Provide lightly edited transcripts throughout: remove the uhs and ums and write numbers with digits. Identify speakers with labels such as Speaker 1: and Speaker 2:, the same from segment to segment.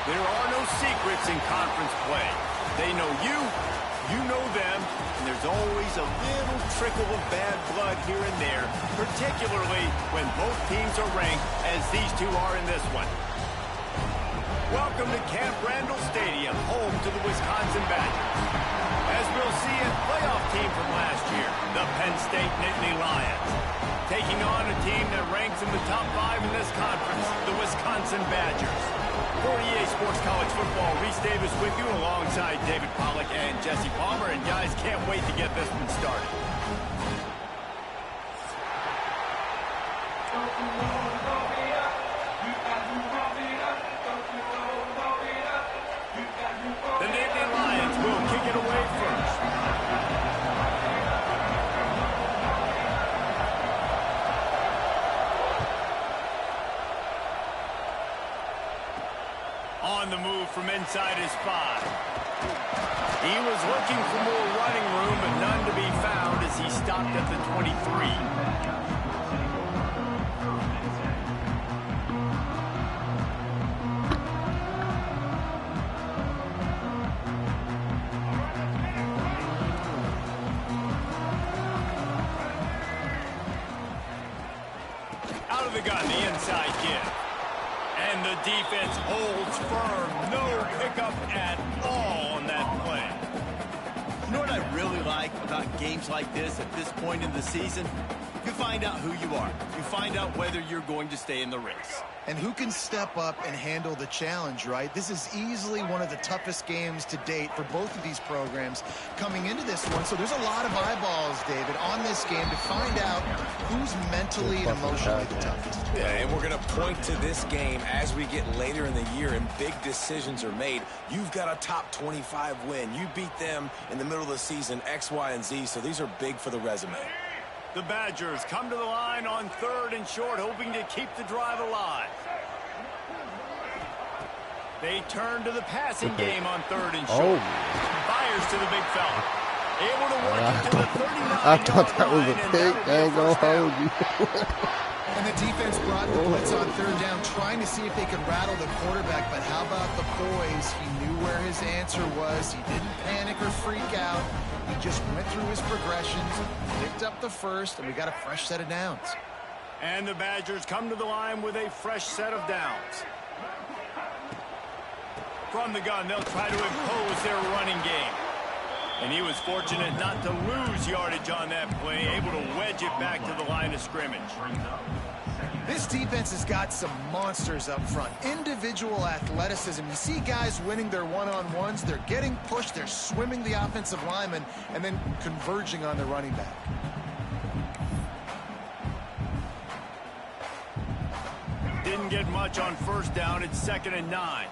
Speaker 1: There are no secrets in conference play. They know you, you know them, and there's always a little trickle of bad blood here and there, particularly when both teams are ranked as these two are in this one. Welcome to Camp Randall Stadium, home to the Wisconsin Badgers. As we'll see, a playoff team from last year, the Penn State Nittany Lions, taking on a team that ranks in the top 5 in this conference, the Wisconsin Badgers. For EA Sports College Football, Reese Davis with you alongside David Pollack and Jesse Palmer. And guys, can't wait to get this one started. The Nittany Lions will kick it away first. On the move from inside his 5. He was looking for more running room, but none to be found as he stopped at the 23. Out of the gun, the inside give. And the defense holds firm. No pickup at all on that play.
Speaker 2: You know what I really like about games like this at this point in the season? You find out who you are. You find out whether you're going to stay in the race.
Speaker 3: And who can step up and handle the challenge, right? This is easily one of the toughest games to date for both of these programs coming into this one. So there's a lot of eyeballs, David, on this game to find out who's mentally and emotionally the toughest.
Speaker 4: Yeah, and we're going to point to this game as we get later in the year and big decisions are made. You've got a top 25 win. You beat them in the middle of the season, X, Y, and Z, so these are big for the resume.
Speaker 1: The Badgers come to the line on 3rd and short, hoping to keep the drive alive. They turn to the passing game on 3rd and short. Fires to the big fella. Able to work it to the 39-yard
Speaker 5: I thought that was a pick. I ain't gonna hold you.
Speaker 3: And the defense brought the blitz on 3rd down, trying to see if they could rattle the quarterback. But how about the poise? He knew where his answer was. He didn't panic or freak out. He just went through his progressions, picked up the first, and we got a fresh set of downs.
Speaker 1: And the Badgers come to the line with a fresh set of downs. From the gun, they'll try to impose their running game. And he was fortunate not to lose yardage on that play, able to wedge it back to the line of scrimmage.
Speaker 3: This defense has got some monsters up front. Individual athleticism. You see guys winning their one-on-ones. They're getting pushed. They're swimming the offensive lineman and then converging on the running back.
Speaker 1: Didn't get much on 1st down. It's 2nd and 9.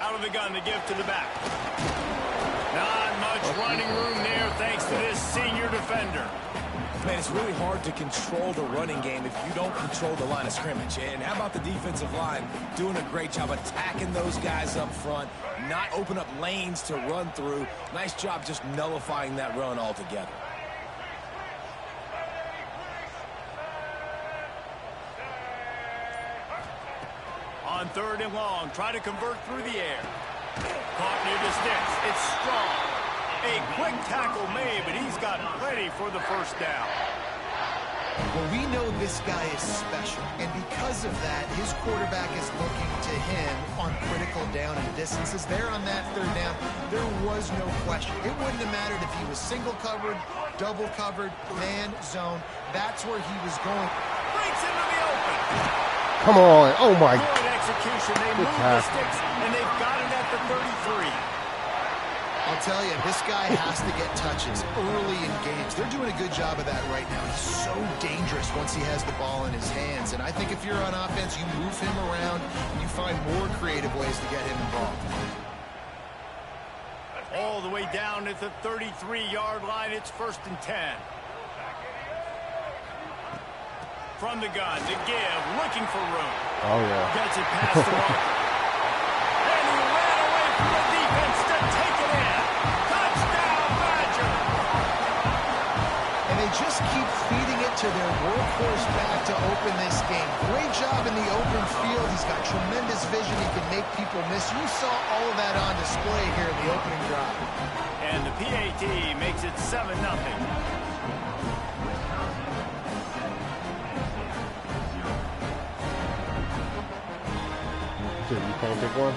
Speaker 1: Out of the gun, the give to the back. Not much running room there thanks to this senior defender.
Speaker 4: Man, it's really hard to control the running game if you don't control the line of scrimmage. And how about the defensive line doing a great job attacking those guys up front, not open up lanes to run through. Nice job just nullifying that run altogether.
Speaker 1: On 3rd and long, try to convert through the air. Caught near the sticks. It's Strong. A quick tackle made, but he's got plenty for the 1st down.
Speaker 3: Well, we know this guy is special, and because of that, his quarterback is looking to him on critical down and distances. There on that 3rd down, there was no question. It wouldn't have mattered if he was single covered, double covered, man, zone. That's where he was going.
Speaker 1: Breaks into the open.
Speaker 5: Come on. Oh, my.
Speaker 1: Good execution. They move the sticks, and they've got it at the 33.
Speaker 3: I'll tell you, this guy has to get touches early in games. They're doing a good job of that right now. He's so dangerous once he has the ball in his hands. And I think if you're on offense, you move him around, and you find more creative ways to get him involved.
Speaker 1: All the way down at the 33-yard line, it's 1st and 10. From the gun, to give, looking for room.
Speaker 5: Oh, yeah.
Speaker 1: Gets it past the mark. And he ran away from the defense to take it in. Touchdown, Badger!
Speaker 3: And they just keep feeding it to their workhorse back to open this game. Great job in the open field. He's got tremendous vision. He can make people miss. You saw all of that on display here in the opening drive.
Speaker 1: And the PAT makes it 7-0.
Speaker 5: Dude, you can't pick one?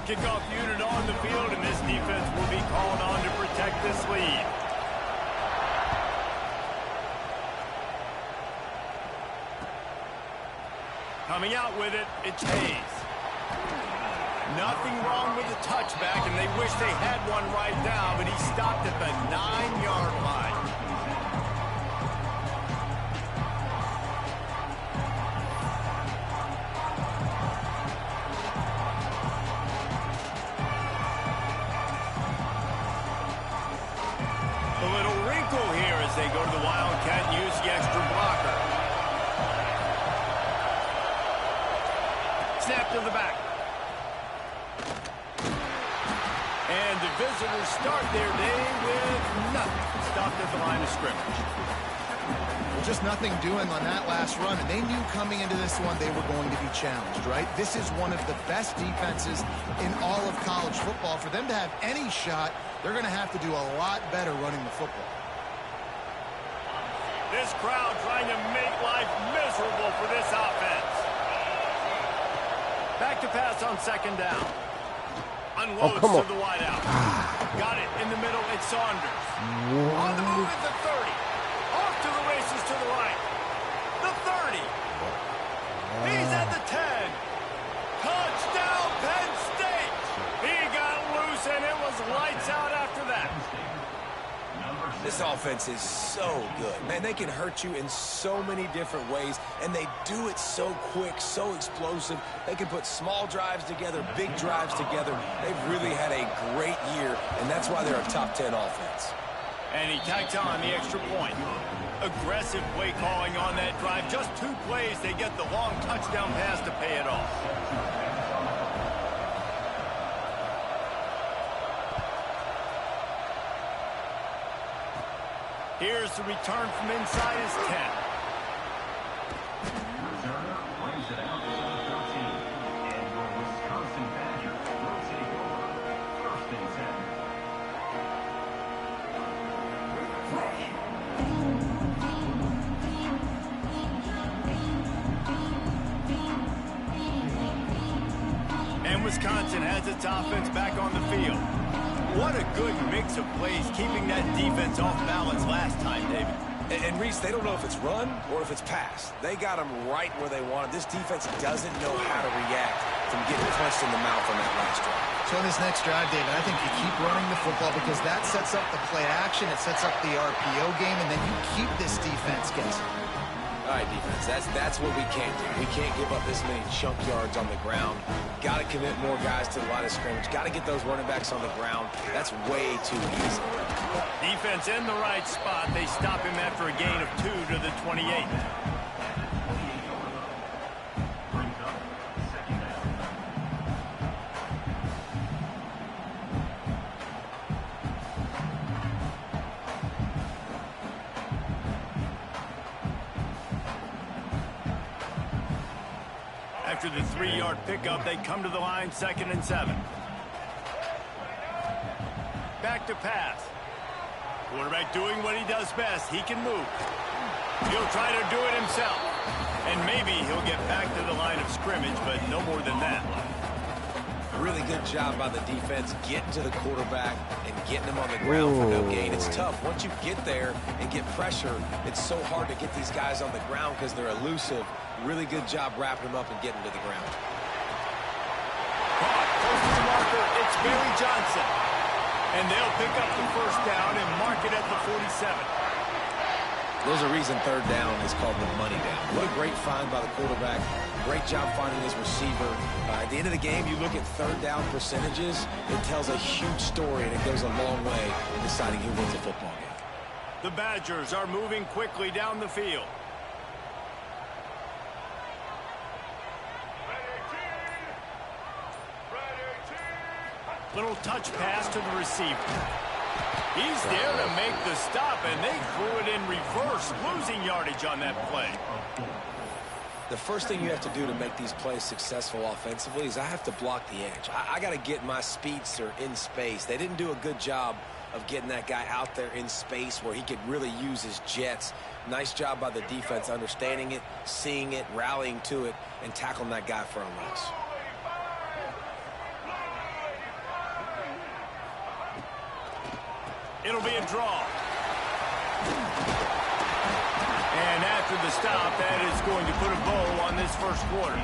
Speaker 1: Kickoff unit on the field, and this defense will be called on to protect this lead. Coming out with it, it's Hayes. Nothing wrong with the touchback, and they wish they had one right now, but he stopped at the 9-yard line. A little wrinkle here as they go to the Wildcat and use the extra blocker. Snap to the back. And the visitors start their day with nothing. Stopped at the line of scrimmage.
Speaker 3: Well, just nothing doing on that last run, and they knew coming into this one they were going to be challenged, right? This is one of the best defenses in all of college football. For them to have any shot, they're going to have to do a lot better running the football.
Speaker 1: This crowd trying to make life miserable for this offense. Back to pass on second down. Unloads to the wideout. Got it in the middle. It's Saunders. On the move at the 30. Off to the races to the right. The 30. He's at the 10. Touchdown, Penn State. He got loose, and it was lights out after that.
Speaker 4: This offense is so good. Man, they can hurt you in so many different ways, and they do it so quick, so explosive. They can put small drives together, big drives together. They've really had a great year, and that's why they're a top 10 offense.
Speaker 1: And he tacked on the extra point. Aggressive play calling on that drive. Just 2 plays, they get the long touchdown pass to pay it off. Here's the return from inside his 10.
Speaker 6: Returner brings it out to the 13. And your Wisconsin Badgers will take over 1st and
Speaker 1: 10. And Wisconsin has its offense back on the field. What a good mix of plays, keeping that defense off balance last time, David.
Speaker 4: And Reese, they don't know if it's run or if it's pass. They got them right where they want it. This defense doesn't know how to react from getting punched in the mouth on that last drive.
Speaker 3: So in this next drive, David, I think you keep running the football because that sets up the play action, it sets up the RPO game, and then you keep this defense guessing.
Speaker 4: All right, defense, that's what we can't do. We can't give up this many chunk yards on the ground. Got to commit more guys to the line of scrimmage. Got to get those running backs on the ground. That's way too easy.
Speaker 1: Defense in the right spot. They stop him after a gain of 2 to the 28. After the 3-yard pickup, they come to the line 2nd and 7. Back to pass. Quarterback doing what he does best. He can move. He'll try to do it himself. And maybe he'll get back to the line of scrimmage, but no more than that.
Speaker 4: Really good job by the defense getting to the quarterback and getting him on the ground for no gain. It's tough. Once you get there and get pressure, it's so hard to get these guys on the ground because they're elusive. Really good job wrapping them up and getting to the ground.
Speaker 1: Close to the marker, it's Barry Johnson. And they'll pick up the 1st down and mark it at the 47.
Speaker 4: There's a reason 3rd down is called the money down. What a great find by the quarterback. Great job finding his receiver. At the end of the game, you look at 3rd down percentages. It tells a huge story, and it goes a long way in deciding who wins a football game.
Speaker 1: The Badgers are moving quickly down the field. Little touch pass to the receiver. He's there to make the stop, and they threw it in reverse, losing yardage on that play.
Speaker 4: The first thing you have to do to make these plays successful offensively is I have to block the edge. I got to get my speedster in space. They didn't do a good job of getting that guy out there in space where he could really use his jets. Nice job by the defense understanding it, seeing it, rallying to it, and tackling that guy for a loss.
Speaker 1: It'll be a draw. And after the stop, that is going to put a bow on this first quarter.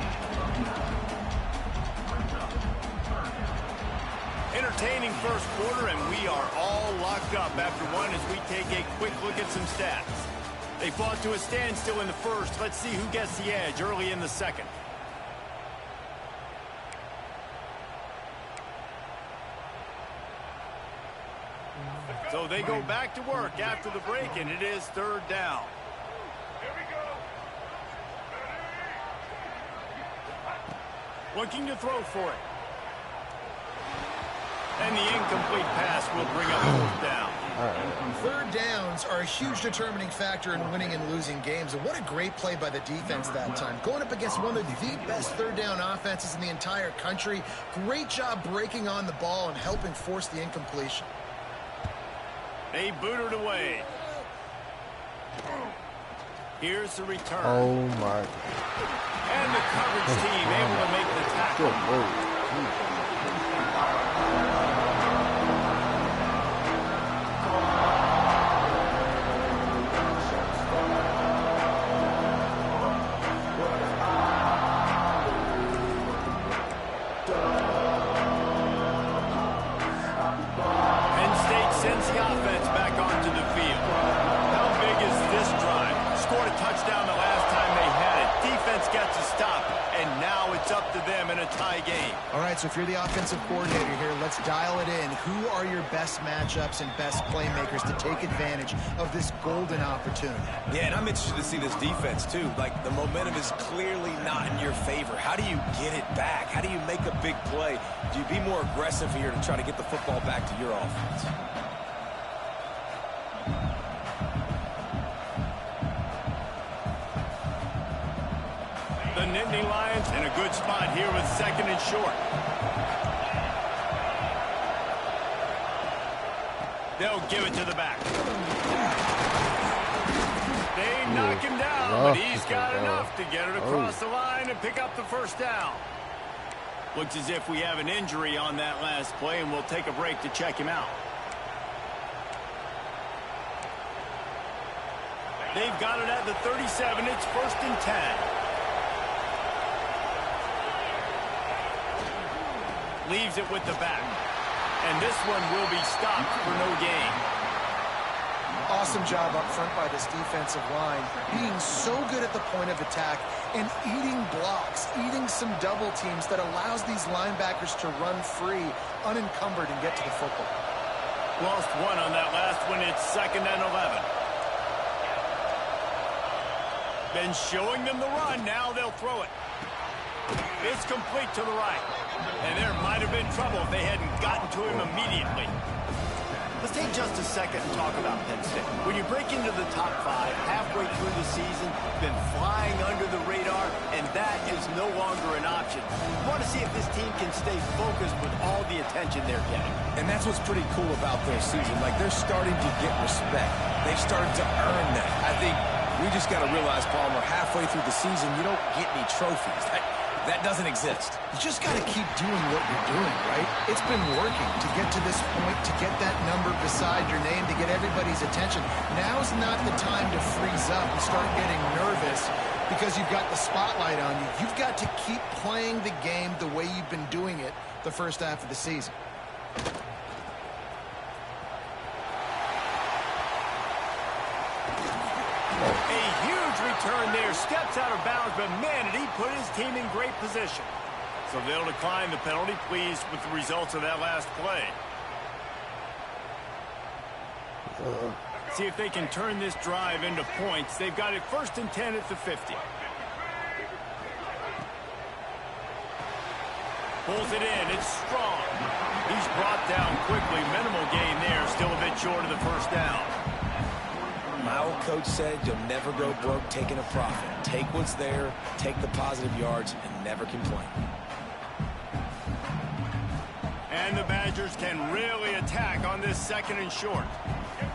Speaker 1: Entertaining first quarter, and we are all locked up after one as we take a quick look at some stats. They fought to a standstill in the first. Let's see who gets the edge early in the second. So they go back to work after the break, and it is third down. Looking to throw for it. And the incomplete pass will bring up fourth down.
Speaker 3: Third downs are a huge determining factor in winning and losing games. And what a great play by the defense that time. Going up against one of the best third down offenses in the entire country. Great job breaking on the ball and helping force the incompletion.
Speaker 1: They boot it away. Here's the return.
Speaker 5: Oh, my.
Speaker 1: And the coverage team able to make the tackle.
Speaker 5: Good move.
Speaker 1: Sends the offense back onto the field. How big is this drive? Scored a touchdown the last time they had it. Defense gets a stop, and now it's up to them in a tie game.
Speaker 3: All right, so if you're the offensive coordinator here, let's dial it in. Who are your best matchups and best playmakers to take advantage of this golden opportunity?
Speaker 4: Yeah, and I'm interested to see this defense, too. Like, the momentum is clearly not in your favor. How do you get it back? How do you make a big play? Do you be more aggressive here to try to get the football back to your offense?
Speaker 1: The Nittany Lions in a good spot here with second and short. They'll give it to the back. They knock him down, but he's got enough to get it across the line and pick up the first down. Looks as if we have an injury on that last play, and we'll take a break to check him out. They've got it at the 37. It's first and 10. Leaves it with the back. And this one will be stopped for no gain.
Speaker 3: Awesome job up front by this defensive line, being so good at the point of attack and eating blocks, eating some double teams that allows these linebackers to run free, unencumbered, and get to the football.
Speaker 1: Lost one on that last one. It's second and 11. Been showing them the run. Now they'll throw it. It's complete to the right. And there might have been trouble if they hadn't gotten to him immediately. Let's take just a second and talk about Penn State. When you break into the top 5 halfway through the season, been flying under the radar, and that is no longer an option. You want to see if this team can stay focused with all the attention they're getting.
Speaker 4: And that's what's pretty cool about their season. Like, they're starting to get respect. They've started to earn that. I think we just got to realize, Palmer, halfway through the season, you don't get any trophies. That doesn't exist.
Speaker 3: You just got to keep doing what you're doing, right? It's been working to get to this point, to get that number beside your name, to get everybody's attention. Now's not the time to freeze up and start getting nervous because you've got the spotlight on you. You've got to keep playing the game the way you've been doing it the first half of the season.
Speaker 1: A huge return there, steps out of bounds, but man, did he put his team in great position. So they'll decline the penalty, pleased with the results of that last play. See if they can turn this drive into points. They've got it first and 10 at the 50. Pulls it in, it's strong. He's brought down quickly. Minimal gain there. Still a bit short of the first down.
Speaker 4: My old coach said you'll never go broke taking a profit. Take what's there, take the positive yards, and never complain.
Speaker 1: And the Badgers can really attack on this 2nd and short.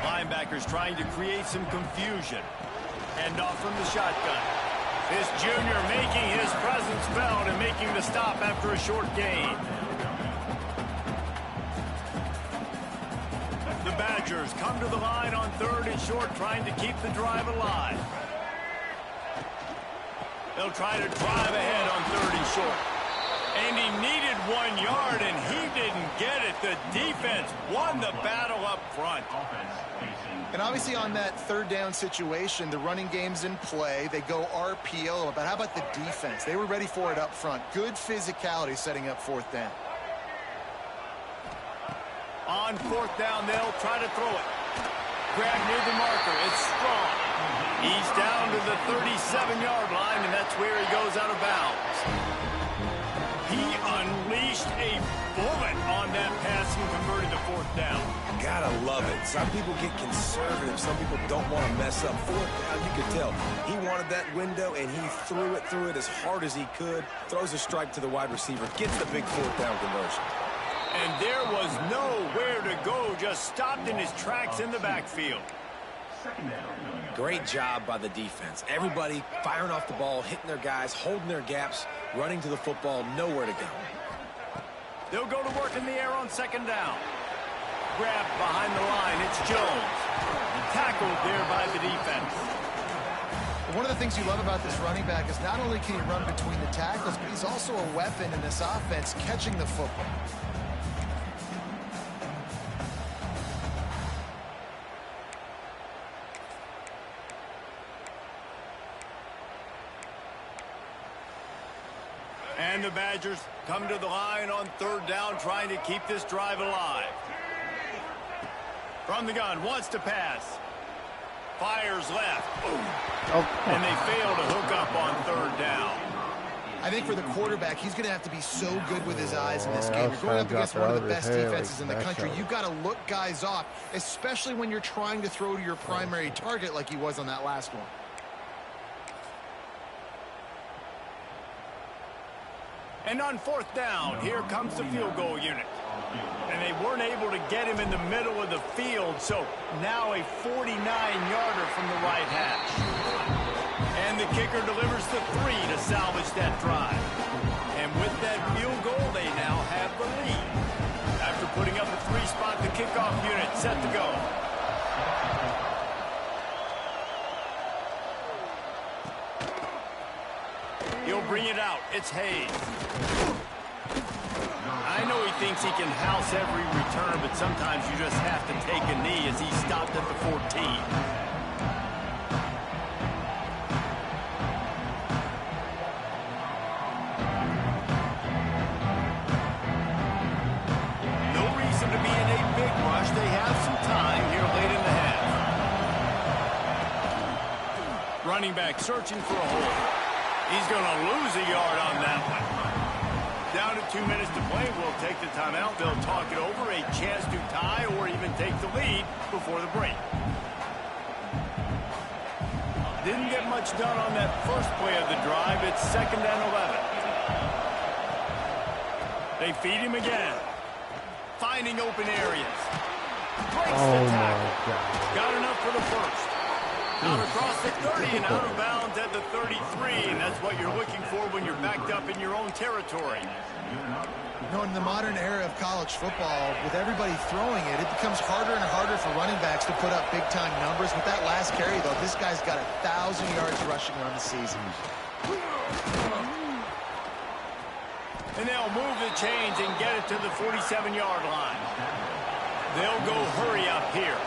Speaker 1: Linebackers trying to create some confusion. Hand off from the shotgun. This junior making his presence felt and making the stop after a short gain. The Badgers come to the line on 3rd and short, trying to keep the drive alive. They'll try to drive ahead on 3rd and short. And he needed 1 yard, and he didn't get it. The defense won the battle up front.
Speaker 3: And obviously on that 3rd down situation, the running game's in play. They go RPO, but how about the defense? They were ready for it up front. Good physicality setting up 4th down.
Speaker 1: On 4th down, they'll try to throw it. Grab near the marker. It's strong. He's down to the 37-yard line, and that's where he goes out of bounds. He unleashed a bullet on that pass and converted to 4th down.
Speaker 4: Gotta love it. Some people get conservative. Some people don't want to mess up. 4th down, you could tell. He wanted that window, and he threw it as hard as he could. Throws a strike to the wide receiver. Gets the big 4th down conversion.
Speaker 1: And there was nowhere to go. Just stopped in his tracks in the backfield.
Speaker 4: Great job by the defense. Everybody firing off the ball, hitting their guys, holding their gaps, running to the football, nowhere to go.
Speaker 1: They'll go to work in the air on 2nd down. Grabbed behind the line. It's Jones. Tackled there by the defense.
Speaker 3: One of the things you love about this running back is not only can he run between the tackles, but he's also a weapon in this offense catching the football.
Speaker 1: And the Badgers come to the line on 3rd down, trying to keep this drive alive. From the gun, wants to pass. Fires left. And they fail to hook up on 3rd down.
Speaker 3: I think for the quarterback, he's going to have to be so good with his eyes in this game. You're going up against one of the best defenses in the country. You've got to look guys off, especially when you're trying to throw to your primary target like he was on that last one.
Speaker 1: And on 4th down, here comes the field goal unit. And they weren't able to get him in the middle of the field, so now a 49-yarder from the right hash. And the kicker delivers the 3 to salvage that drive. And with that field goal, they now have the lead. After putting up a 3-spot, the kickoff unit set to go. He'll bring it out. It's Hayes. I know he thinks he can house every return, but sometimes you just have to take a knee as he stopped at the 14. No reason to be in a big rush. They have some time here late in the half. Running back searching for a hole. He's going to lose a yard on that one. Down to 2 minutes to play. We'll take the timeout. They'll talk it over. A chance to tie or even take the lead before the break. Didn't get much done on that first play of the drive. It's 2nd and 11. They feed him again. Finding open areas. Breaks the tackle. Got enough for the first. Out across the 30 and out of bounds at the 33, and that's what you're looking for when you're backed up in your own territory.
Speaker 3: You know, in the modern era of college football, with everybody throwing it, it becomes harder and harder for running backs to put up big-time numbers. With that last carry, though, this guy's got 1,000 yards rushing on the season.
Speaker 1: And they'll move the chains and get it to the 47-yard line. They'll go hurry up here.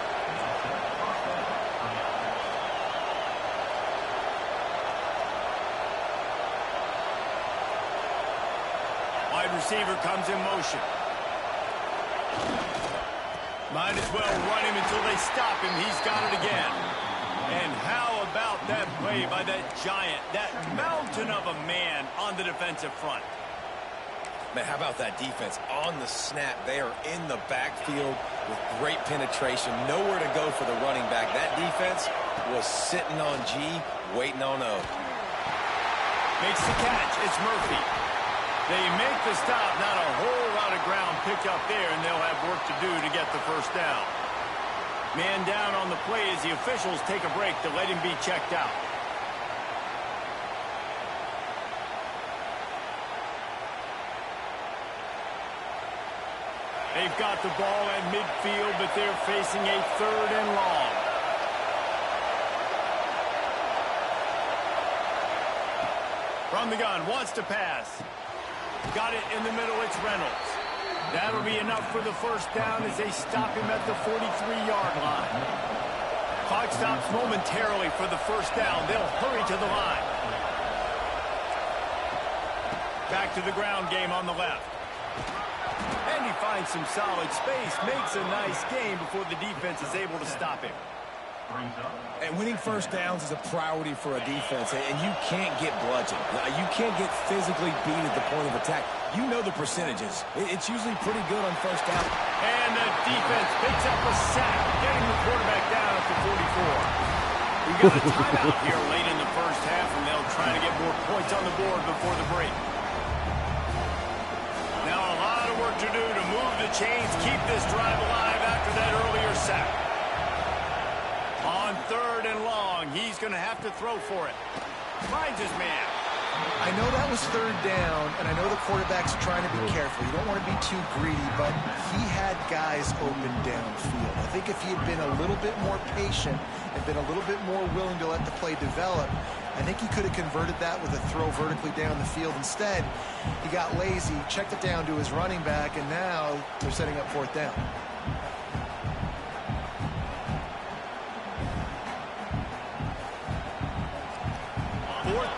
Speaker 1: Wide receiver comes in motion. Might as well run him until they stop him. He's got it again. And how about that play by that giant, that mountain of a man on the defensive front?
Speaker 4: Man, how about that defense? On the snap, they are in the backfield with great penetration. Nowhere to go for the running back. That defense was sitting on G, waiting on O.
Speaker 1: Makes the catch. It's Murphy. They make the stop. Not a whole lot of ground picked up there, and they'll have work to do to get the first down. Man down on the play as the officials take a break to let him be checked out. They've got the ball at midfield, but they're facing a 3rd and long. From the gun, wants to pass. Got it in the middle, it's Reynolds. That'll be enough for the first down as they stop him at the 43-yard line. Clock stops momentarily for the first down. They'll hurry to the line. Back to the ground game on the left. And he finds some solid space, makes a nice game before the defense is able to stop him.
Speaker 4: And winning first downs is a priority for a defense, and you can't get bludgeoned. You can't get physically beat at the point of attack. You know the percentages. It's usually pretty good on first down.
Speaker 1: And the defense picks up a sack, getting the quarterback down at the 44. We got a timeout here late in the first half, and they'll try to get more points on the board before the break. Now a lot of work to do to move the chains, keep this drive alive after that earlier sack. On 3rd and long, he's going to have to throw for it. Finds his man.
Speaker 3: I know that was 3rd down, and I know the quarterback's trying to be careful. You don't want to be too greedy, but he had guys open downfield. I think if he had been a little bit more patient and been a little bit more willing to let the play develop, I think he could have converted that with a throw vertically down the field. Instead, he got lazy, checked it down to his running back, and now they're setting up 4th down.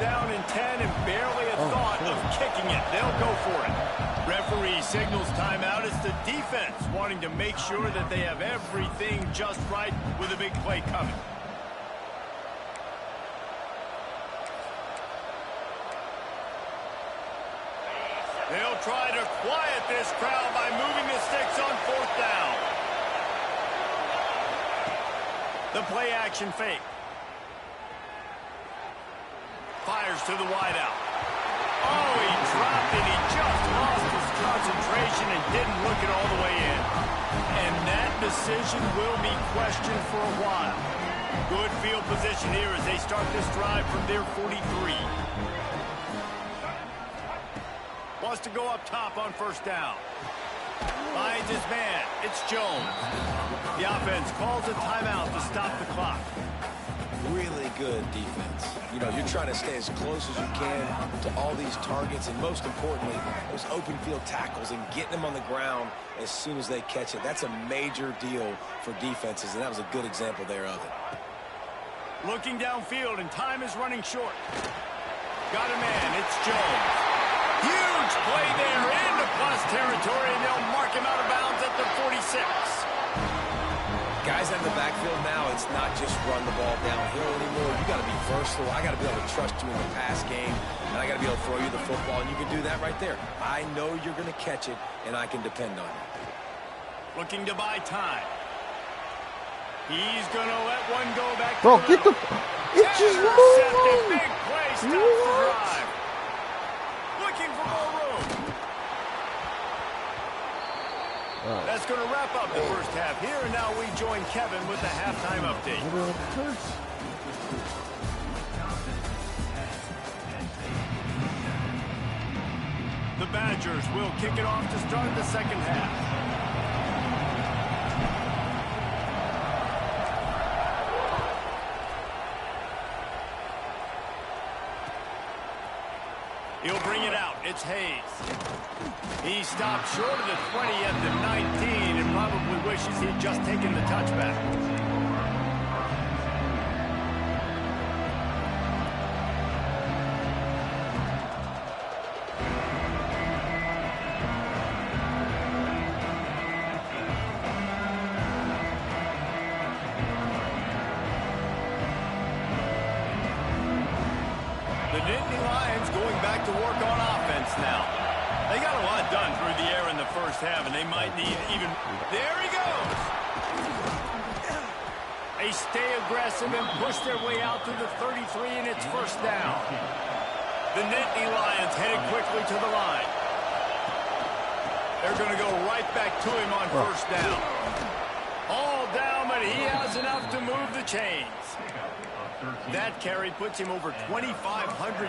Speaker 1: Down and 10 and barely a thought of kicking it. They'll go for it. Referee signals timeout. It's the defense wanting to make sure that they have everything just right with a big play coming. They'll try to quiet this crowd by moving the sticks on 4th down. The play action fake. Fires to the wideout. Oh, he dropped it. He just lost his concentration and didn't look it all the way in. And that decision will be questioned for a while. Good field position here as they start this drive from their 43. Wants to go up top on first down. Finds his man. It's Jones. The offense calls a timeout to stop the clock.
Speaker 4: Really good defense. You know, you're trying to stay as close as you can to all these targets, and most importantly, those open field tackles and getting them on the ground as soon as they catch it. That's a major deal for defenses, and that was a good example there of it.
Speaker 1: Looking downfield, and time is running short. Got a man. It's Jones. Huge play there into plus territory, and they'll mark him out of bounds at the 46.
Speaker 4: Guys in the backfield now, it's not just run the ball downhill anymore. You got to be versatile. I got to be able to trust you in the pass game, and I got to be able to throw you the football, and you can do that right there. I know you're going to catch it, and I can depend on you.
Speaker 1: Looking to buy time. He's going to let one go back.
Speaker 5: Bro, get the... It's just
Speaker 1: intercepted. Big play stops the drive. Looking for more room. That's going to wrap up the first half here, and now we join Kevin with the halftime update. The Badgers will kick it off to start the second half. He'll bring it out. It's Hayes. He stopped short of the 20 at the 19 and probably wishes he had just taken the touchback. The Nittany Lions going back to work on offense now. They got a lot done through the air in the first half, and they might need even... There he goes! They stay aggressive and push their way out to the 33, and it's first down. The Nittany Lions headed quickly to the line. They're going to go right back to him on first down. All down, but he has enough to move the chains. That carry puts him over 2,500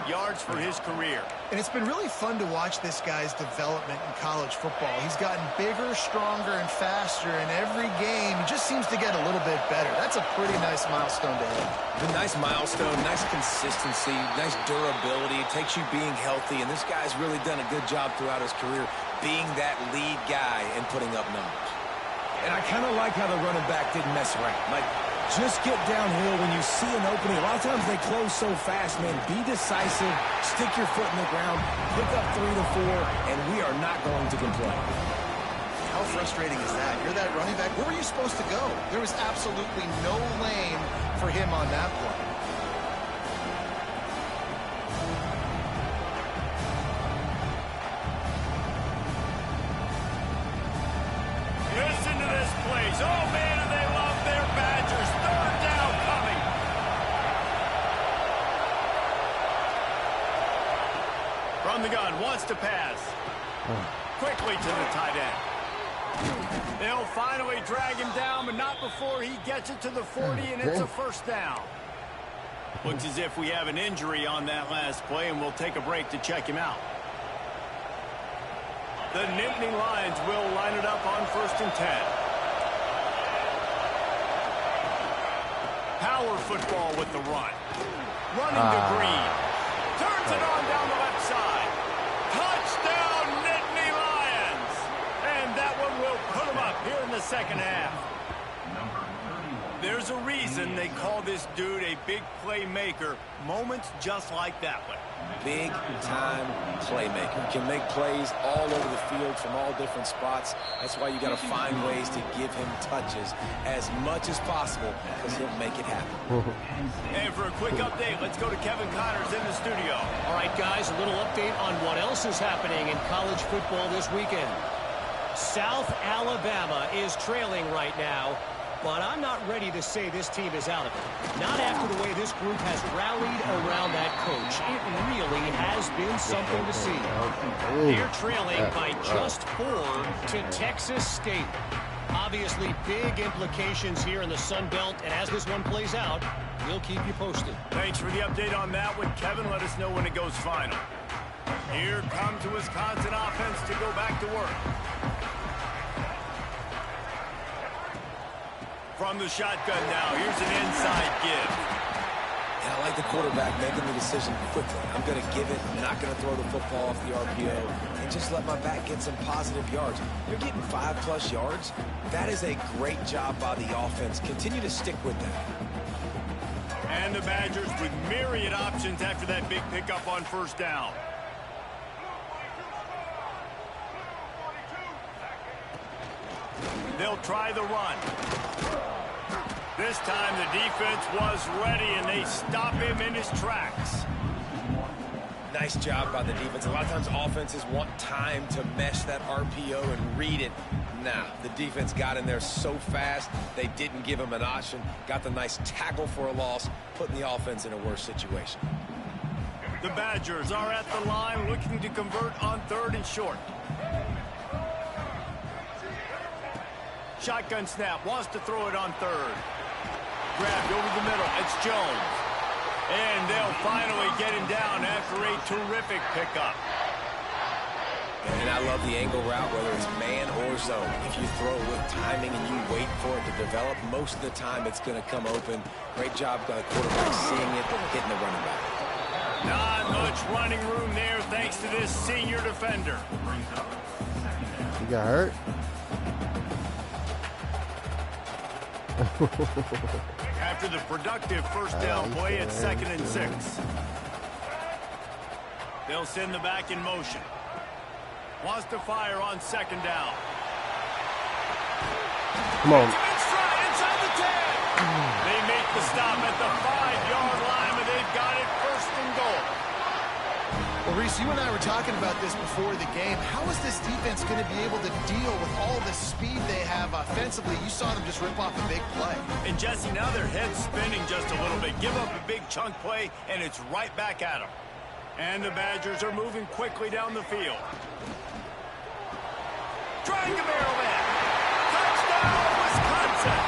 Speaker 1: yards for his career.
Speaker 3: And it's been really fun to watch this guy's development in college football. He's gotten bigger, stronger, and faster in every game. He just seems to get a little bit better. That's a pretty nice milestone to hit.
Speaker 4: The nice milestone, nice consistency, nice durability. It takes you being healthy, and this guy's really done a good job throughout his career being that lead guy and putting up numbers. And I kind of like how the running back didn't mess around. Like, just get downhill when you see an opening. A lot of times they close so fast, man. Be decisive, stick your foot in the ground, pick up 3 to 4, and we are not going to complain.
Speaker 3: How frustrating is that? You're that running back. Where were you supposed to go? There was absolutely no lane for him on that play.
Speaker 1: Listen to this place. Oh, man, and they love their Badgers. Third down coming. From the gun, wants to pass. Quickly to the tight end. They'll finally drag him down, but not before he gets it to the 40, and it's a first down. Looks as if we have an injury on that last play, and we'll take a break to check him out. The Nittany Lions will line it up on 1st and 10. Power football with the run. Running to Green. Turns it on down the left side. Touchdown, Nittany Lions! And that one will put them up here in the second half. There's a reason they call this dude a big playmaker. Moments just like that one.
Speaker 4: Big-time playmaker. Can make plays all over the field from all different spots. That's why you got to find ways to give him touches as much as possible, because he'll make it happen.
Speaker 1: And for a quick update, let's go to Kevin Connors in the studio.
Speaker 7: All right, guys, a little update on what else is happening in college football this weekend. South Alabama is trailing right now, but I'm not ready to say this team is out of it. Not after the way this group has rallied around that coach. It really has been something to see. They're trailing by just 4 to Texas State. Obviously, big implications here in the Sun Belt, and as this one plays out, we'll keep you posted.
Speaker 1: Thanks for the update on that one, Kevin. Let us know when it goes final. Here comes the Wisconsin offense to go back to work. From the shotgun now, here's an inside give.
Speaker 4: Yeah, I like the quarterback making the decision quickly. I'm going to give it. I'm not going to throw the football off the RPO and just let my back get some positive yards. You're getting 5+ yards. That is a great job by the offense. Continue to stick with that.
Speaker 1: And the Badgers with myriad options after that big pickup on first down. They'll try the run. This time the defense was ready, and they stop him in his tracks.
Speaker 4: Nice job by the defense. A lot of times offenses want time to mesh that RPO and read it. Nah, the defense got in there so fast, they didn't give him an option. Got the nice tackle for a loss, putting the offense in a worse situation.
Speaker 1: The Badgers are at the line looking to convert on 3rd and short. Shotgun snap, wants to throw it on 3rd. Grabbed over the middle, it's Jones. And they'll finally get him down after a terrific pickup.
Speaker 4: And I love the angle route, whether it's man or zone. If you throw it with timing and you wait for it to develop, most of the time it's going to come open. Great job by the quarterback seeing it, hitting the running back.
Speaker 1: Not much running room there thanks to this senior defender.
Speaker 5: He got hurt.
Speaker 1: After the productive first down play, it's 2nd and 6. They'll send the back in motion. Wants to fire on 2nd down.
Speaker 5: Come on.
Speaker 1: Inside the 10. They make the stop at the 5-yard line, and they've got it 1st and goal.
Speaker 3: Well, Reese, you and I were talking about this before the game. How is this defense going to be able to deal with all the speed they have offensively? You saw them just rip off a big play.
Speaker 2: And Jesse, now their head's spinning just a little bit. Give up a big chunk play, and it's right back at them.
Speaker 1: And the Badgers are moving quickly down the field. Trying to barrel in. Touchdown, Wisconsin.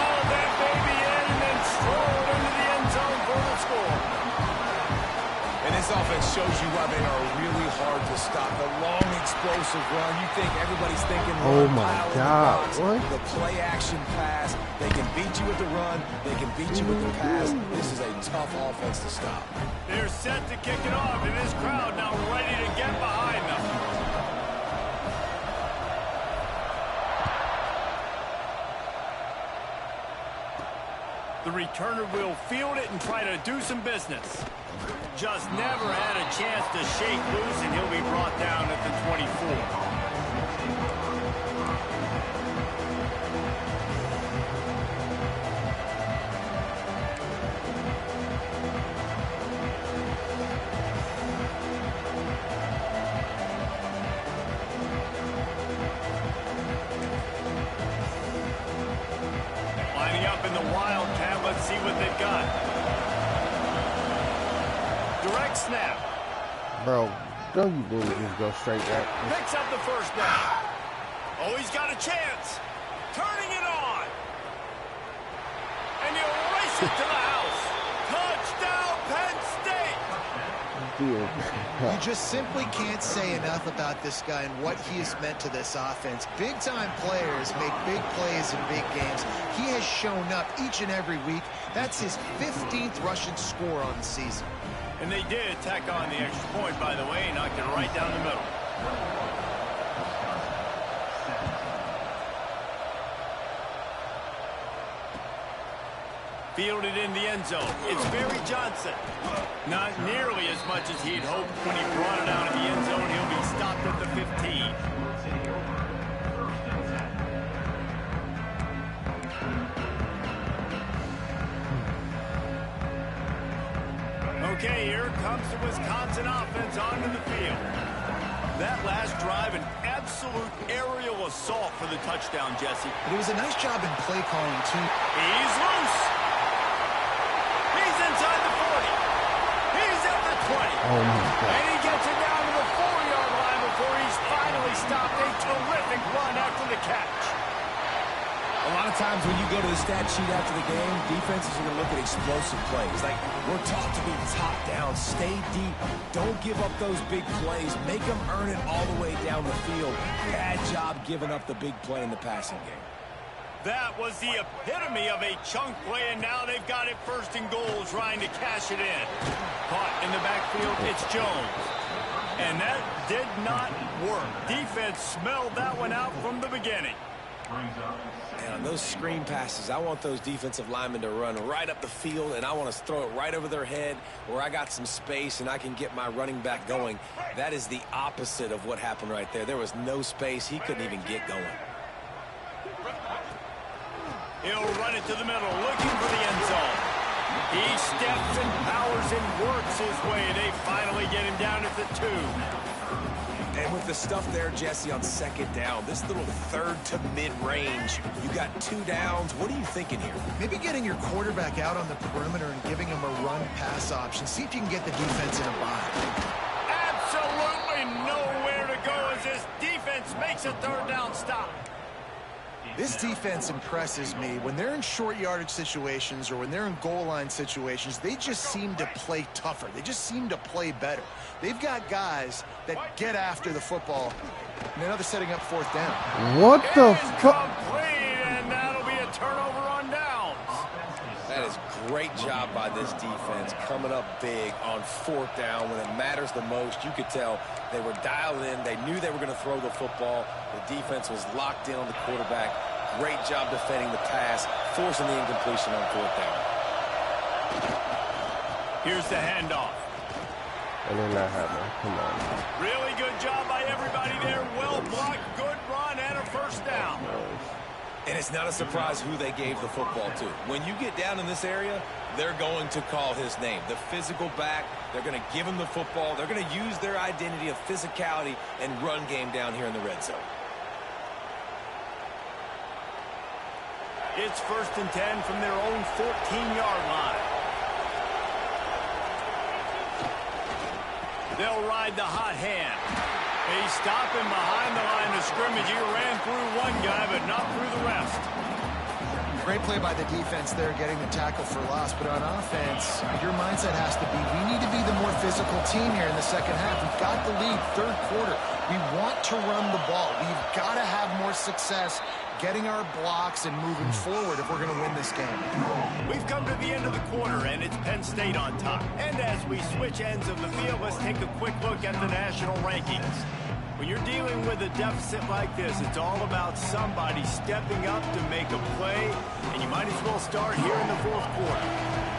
Speaker 1: All that baby in and then strolled into the end zone for the score.
Speaker 4: And this offense shows you why they are really hard to stop. The long, explosive run. You think everybody's thinking
Speaker 5: Oh
Speaker 4: run,
Speaker 5: my
Speaker 4: pile in the
Speaker 5: God,
Speaker 4: box.
Speaker 5: what?
Speaker 4: The play-action pass. They can beat you with the run. They can beat you with the pass. This is a tough offense to stop.
Speaker 1: They're set to kick it off, and this crowd now ready to get behind them. The returner will field it and try to do some business. Just never had a chance to shake loose, and he'll be brought down at the 24. Lining up in the Wildcat, let's see what they've got. Direct snap.
Speaker 5: Bro, don't you bully just go straight back.
Speaker 1: Picks up the first down. Oh, he's got a chance. Turning it on. And he'll race it to the house. Touchdown, Penn State.
Speaker 3: You just simply can't say enough about this guy and what he has meant to this offense. Big-time players make big plays in big games. He has shown up each and every week. That's his 15th rushing score on the season.
Speaker 1: And they did tack on the extra point, by the way, knocked it right down the middle. Fielded in the end zone. It's Barry Johnson. Not nearly as much as he'd hoped when he brought it out of the end zone. He'll be stopped at the 15. Okay, here comes the Wisconsin offense onto the field. That last drive, an absolute aerial assault for the touchdown, Jesse.
Speaker 3: But it was a nice job in play calling, too.
Speaker 1: He's loose. He's inside the 40. He's at the 20.
Speaker 5: Oh my God.
Speaker 1: And he gets it down to the 4-yard line before he's finally stopped. A terrific run after the catch.
Speaker 4: A lot of times when you go to the stat sheet after the game, defenses are going to look at explosive plays. Like, we're taught to be top down, stay deep, don't give up those big plays, make them earn it all the way down the field. Bad job giving up the big play in the passing game.
Speaker 1: That was the epitome of a chunk play, and now they've got it first and goal, trying to cash it in. Caught in the backfield, it's Jones. And that did not work. Defense smelled that one out from the beginning.
Speaker 4: And on those screen passes, I want those defensive linemen to run right up the field, and I want to throw it right over their head where I got some space and I can get my running back going. That is the opposite of what happened right there. There was no space. He couldn't even get going.
Speaker 1: He'll run it to the middle, looking for the end zone. He steps and powers and works his way. They finally get him down at the 2.
Speaker 4: And with the stuff there, Jesse, on second down, this little third to mid-range, you got 2 downs. What are you thinking here?
Speaker 3: Maybe getting your quarterback out on the perimeter and giving him a run-pass option. See if you can get the defense in a bind.
Speaker 1: Absolutely nowhere to go as this defense makes a third down stop.
Speaker 3: This defense impresses me. When they're in short yardage situations or when they're in goal line situations, they just seem to play tougher. They just seem to play better. They've got guys that get after the football. And now they're setting up fourth down.
Speaker 5: What the fuck?
Speaker 1: And that'll be a turnover on downs.
Speaker 4: That is great job by this defense, coming up big on fourth down when it matters the most. You could tell they were dialed in. They knew they were going to throw the football. The defense was locked in on the quarterback. Great job defending the pass, forcing the incompletion on fourth down.
Speaker 1: Here's the handoff.
Speaker 5: And then that happened. Come on.
Speaker 1: Really good job by everybody there. Well blocked, good run, and a first down.
Speaker 4: And it's not a surprise who they gave the football to. When you get down in this area, they're going to call his name. The physical back, they're going to give him the football. They're going to use their identity of physicality and run game down here in the red zone.
Speaker 1: It's 1st and 10 from their own 14-yard line. They'll ride the hot hand. They stop him behind the line of scrimmage. He ran through one guy, but not through the rest.
Speaker 3: Great play by the defense there, getting the tackle for loss. But on offense, your mindset has to be, we need to be the more physical team here in the second half. We've got the lead, third quarter. We want to run the ball. We've got to have more success getting our blocks and moving forward if we're going to win this game.
Speaker 1: We've come to the end of the quarter, and it's Penn State on top. And as we switch ends of the field, let's take a quick look at the national rankings. When you're dealing with a deficit like this, it's all about somebody stepping up to make a play, and you might as well start here in the fourth quarter.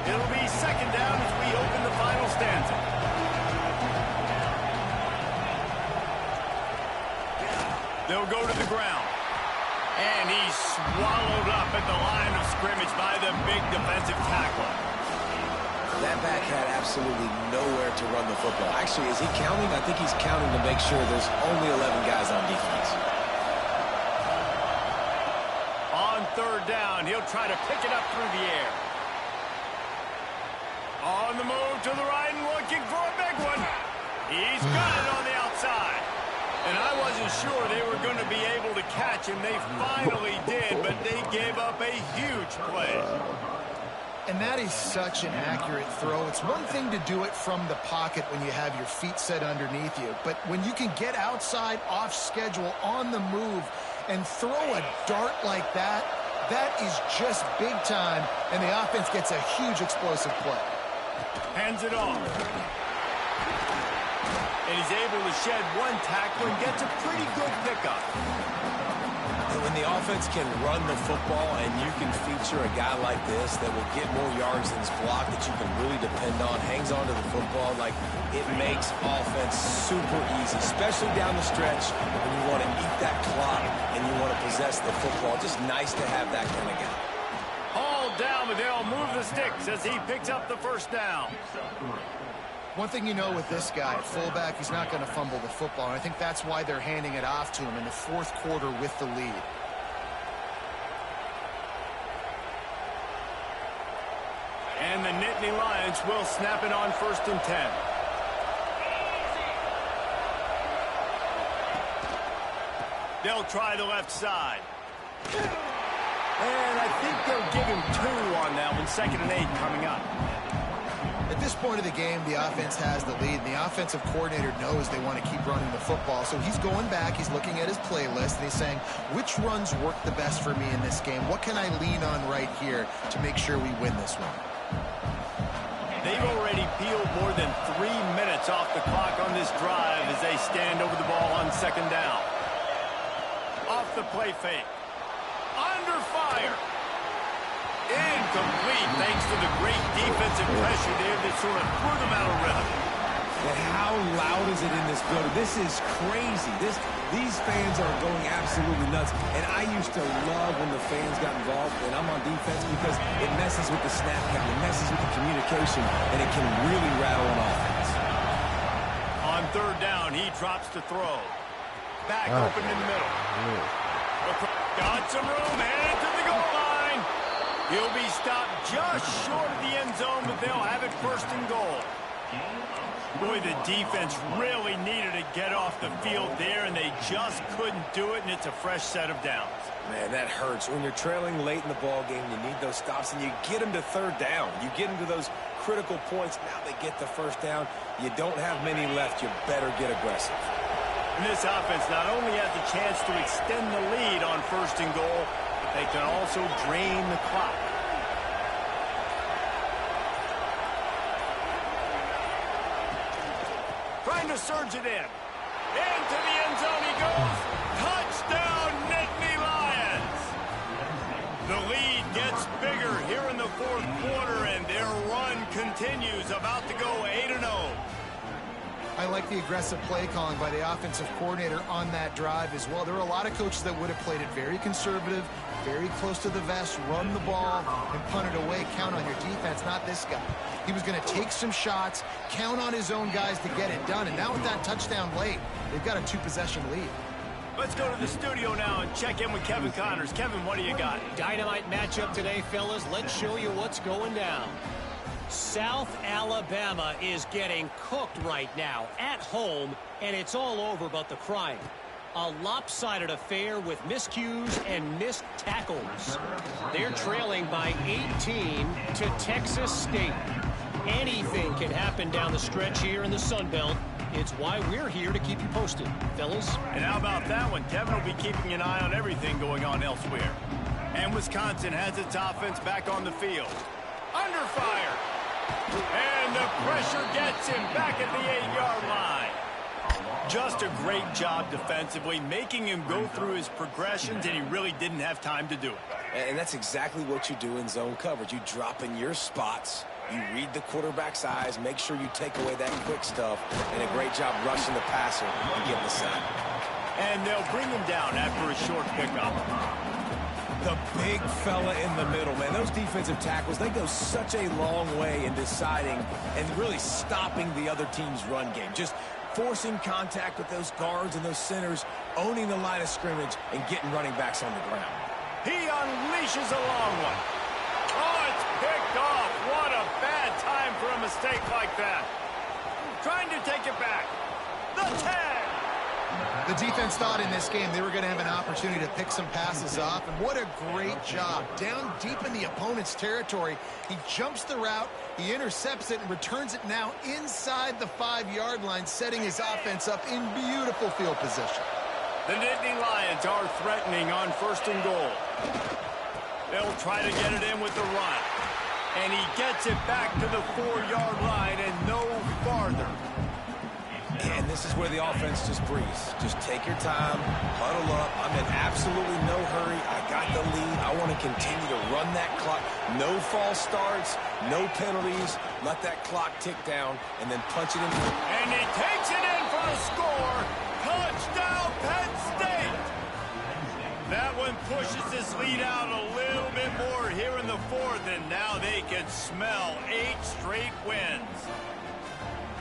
Speaker 1: It'll be second down as we open the final stanza. They'll go to the ground. And he's swallowed up at the line of scrimmage by the big defensive tackle.
Speaker 4: That back had absolutely nowhere to run the football. Actually, is he counting? I think he's counting to make sure there's only 11 guys on defense.
Speaker 1: On third down, he'll try to pick it up through the air. On the move to the right and looking for a big one. He's got it on the outside. And I wasn't sure they were going to be able to catch him. They finally did, but they gave up a huge play.
Speaker 3: And that is such an accurate throw. It's one thing to do it from the pocket when you have your feet set underneath you, but when you can get outside, off schedule, on the move, and throw a dart like that, that is just big time, and the offense gets a huge explosive play.
Speaker 1: Hands it off. And he's able to shed one tackle and gets a pretty good pickup.
Speaker 4: When the offense can run the football and you can feature a guy like this that will get more yards than his block that you can really depend on, hangs on to the football, like it makes offense super easy, especially down the stretch when you want to eat that clock and you want to possess the football. Just nice to have that kind of guy.
Speaker 1: Hauled down, but they'll move the sticks as he picks up the first down.
Speaker 3: One thing you know with this guy, fullback, he's not going to fumble the football, and I think that's why they're handing it off to him in the fourth quarter with the lead.
Speaker 1: And the Nittany Lions will snap it on 1st and 10. They'll try the left side. And I think they'll give him 2 on that one. 2nd and 8 coming up.
Speaker 3: At this point of the game, the offense has the lead, and the offensive coordinator knows they want to keep running the football. So he's going back, he's looking at his playlist, and he's saying, which runs work the best for me in this game? What can I lean on right here to make sure we win this one?
Speaker 1: They've already peeled more than 3 minutes off the clock on this drive as they stand over the ball on 2nd down. Off the play fake. Under fire. Incomplete thanks to the great defensive pressure there that sort of threw them out of rhythm.
Speaker 4: And how loud is it in this building? This is crazy. These fans are going absolutely nuts. And I used to love when the fans got involved, and I'm on defense because it messes with the snap count, it messes with the communication, and it can really rattle an offense.
Speaker 1: On third down, he drops to throw. Back open in the middle. Got some room, headed to the goal line. He'll be stopped just short of the end zone, but they'll have it 1st and goal. Boy, the defense really needed to get off the field there, and they just couldn't do it, and it's a fresh set of downs.
Speaker 4: Man, that hurts. When you're trailing late in the ball game, you need those stops, and you get them to third down. You get them to those critical points. Now they get the first down. You don't have many left. You better get aggressive.
Speaker 1: And this offense not only has the chance to extend the lead on 1st and goal, but they can also drain the clock. Trying to surge it in. Into the end zone he goes. Touchdown, Nittany Lions. The lead gets bigger here in the fourth quarter, and their run continues, about to go 8-0.
Speaker 3: I like the aggressive play calling by the offensive coordinator on that drive as well. There were a lot of coaches that would have played it very conservative, very close to the vest, run the ball, and punt it away. Count on your defense, not this guy. He was going to take some shots, count on his own guys to get it done. And now with that touchdown late, they've got a 2-possession lead.
Speaker 1: Let's go to the studio now and check in with Kevin Connors. Kevin, what do you got?
Speaker 7: Dynamite matchup today, fellas. Let's show you what's going down. South Alabama is getting cooked right now at home, and it's all over but the crying. A lopsided affair with miscues and missed tackles. They're trailing by 18 to Texas State. Anything can happen down the stretch here in the Sun Belt. It's why we're here to keep you posted, fellas.
Speaker 1: And how about that one? Kevin will be keeping an eye on everything going on elsewhere. And Wisconsin has its offense back on the field. Under fire. And the pressure gets him back at the 8-yard line. Just a great job defensively, making him go through his progressions, and he really didn't have time to do it.
Speaker 4: And that's exactly what you do in zone coverage. You drop in your spots, you read the quarterback's eyes, make sure you take away that quick stuff, and a great job rushing the passer and getting the sack.
Speaker 1: And they'll bring him down after a short pickup.
Speaker 4: The big fella in the middle, man. Those defensive tackles, they go such a long way in deciding and really stopping the other team's run game. Just forcing contact with those guards and those centers, owning the line of scrimmage, and getting running backs on the ground.
Speaker 1: He unleashes a long one. Oh, it's picked off. What a bad time for a mistake like that. Trying to take it back. The tag.
Speaker 3: The defense thought in this game they were going to have an opportunity to pick some passes off, and what a great job. Down deep in the opponent's territory, he jumps the route, he intercepts it, and returns it now inside the 5-yard line, setting his offense up in beautiful field position.
Speaker 1: The Nittany Lions are threatening on 1st and goal. They'll try to get it in with the run. And he gets it back to the 4-yard line and no farther.
Speaker 4: And this is where the offense just breathes. Just take your time, huddle up. I'm in absolutely no hurry. I got the lead. I want to continue to run that clock. No false starts, no penalties. Let that clock tick down and then punch it in.
Speaker 1: And he takes it in for the score. Touchdown, Penn State. That one pushes this lead out a little bit more here in the 4th, and now they can smell 8 straight wins.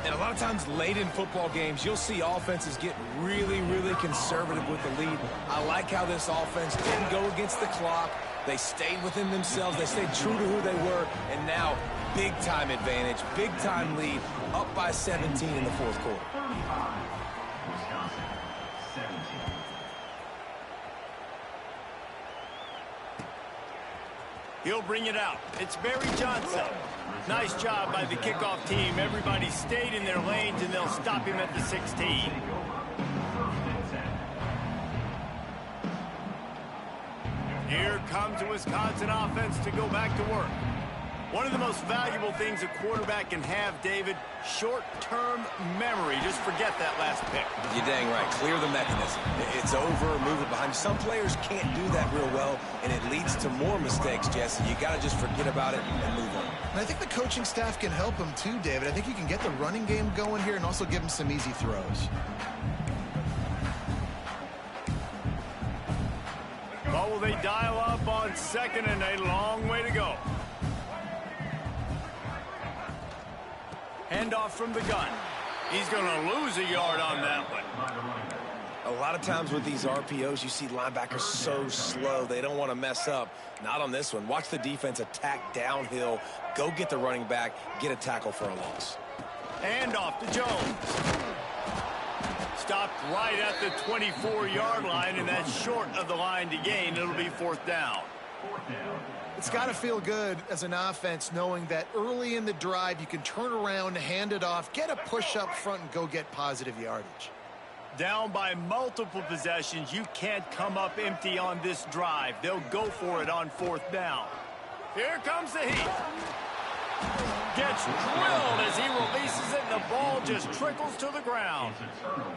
Speaker 4: And a lot of times late in football games, you'll see offenses get really, really conservative with the lead. I like how this offense didn't go against the clock. They stayed within themselves. They stayed true to who they were. And now, big-time advantage, big-time lead, up by 17 in the 4th quarter.
Speaker 6: 35, Wisconsin, 17.
Speaker 1: He'll bring it out. It's Barry Johnson. Nice job by the kickoff team. Everybody stayed in their lanes, and they'll stop him at the 16. Here comes the Wisconsin offense to go back to work. One of the most valuable things a quarterback can have, David, short-term memory. Just forget that last pick.
Speaker 4: You're dang right. Clear the mechanism. It's over, move it behind. Some players can't do that real well, and it leads to more mistakes, Jesse. You got to just forget about it and move on.
Speaker 3: And I think the coaching staff can help him too, David. I think you can get the running game going here and also give him some easy throws.
Speaker 1: What will they dial up on 2nd and a long way to go? Handoff from the gun. He's going to lose a yard on that one.
Speaker 4: A lot of times with these RPOs, you see linebackers so slow. They don't want to mess up. Not on this one. Watch the defense attack downhill, go get the running back, get a tackle for a loss.
Speaker 1: Handoff to Jones. Stopped right at the 24-yard line, and that's short of the line to gain. It'll be 4th down.
Speaker 3: It's got to feel good as an offense knowing that early in the drive you can turn around, hand it off, get a push up front, and go get positive yardage.
Speaker 1: Down by multiple possessions, you can't come up empty on this drive. They'll go for it on 4th down. Here comes the heat. Gets drilled as he releases it, and the ball just trickles to the ground.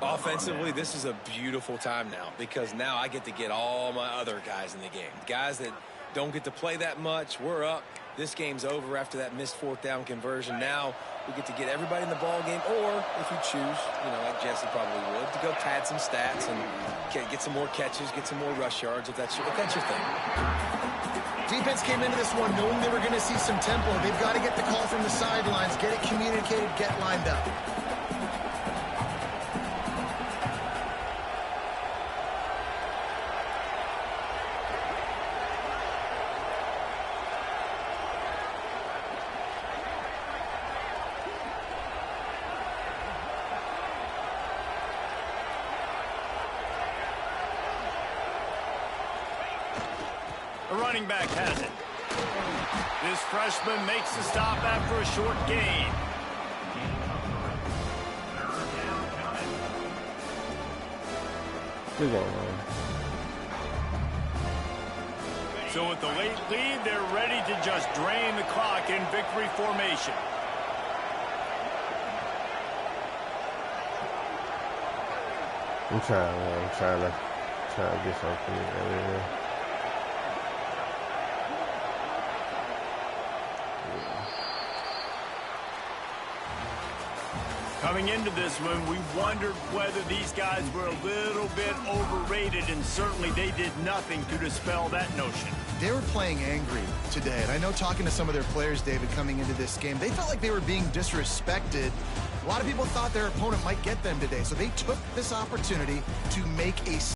Speaker 4: Offensively, this is a beautiful time now because now I get to get all my other guys in the game. Guys that don't get to play that much, we're up. this game's over after that missed fourth down conversion. Now we get to get everybody in the ball game, or if you choose, like Jesse probably would, to go pad some stats and get some more catches, get some more rush yards if that's your thing.
Speaker 3: Defense came into this one knowing they were going to see some tempo. They've got to get the call from the sidelines, get it communicated, get lined up.
Speaker 1: The running back has it. This freshman makes the stop after a short gain.
Speaker 5: Good game, man.
Speaker 1: So with the late lead, they're ready to just drain the clock in victory formation.
Speaker 5: I'm trying to get something earlier.
Speaker 1: Coming into this one, we wondered whether these guys were a little bit overrated, and certainly they did nothing to dispel that notion.
Speaker 3: They were playing angry today, and I know talking to some of their players, David, coming into this game, they felt like they were being disrespected. A lot of people thought their opponent might get them today, so they took this opportunity to make a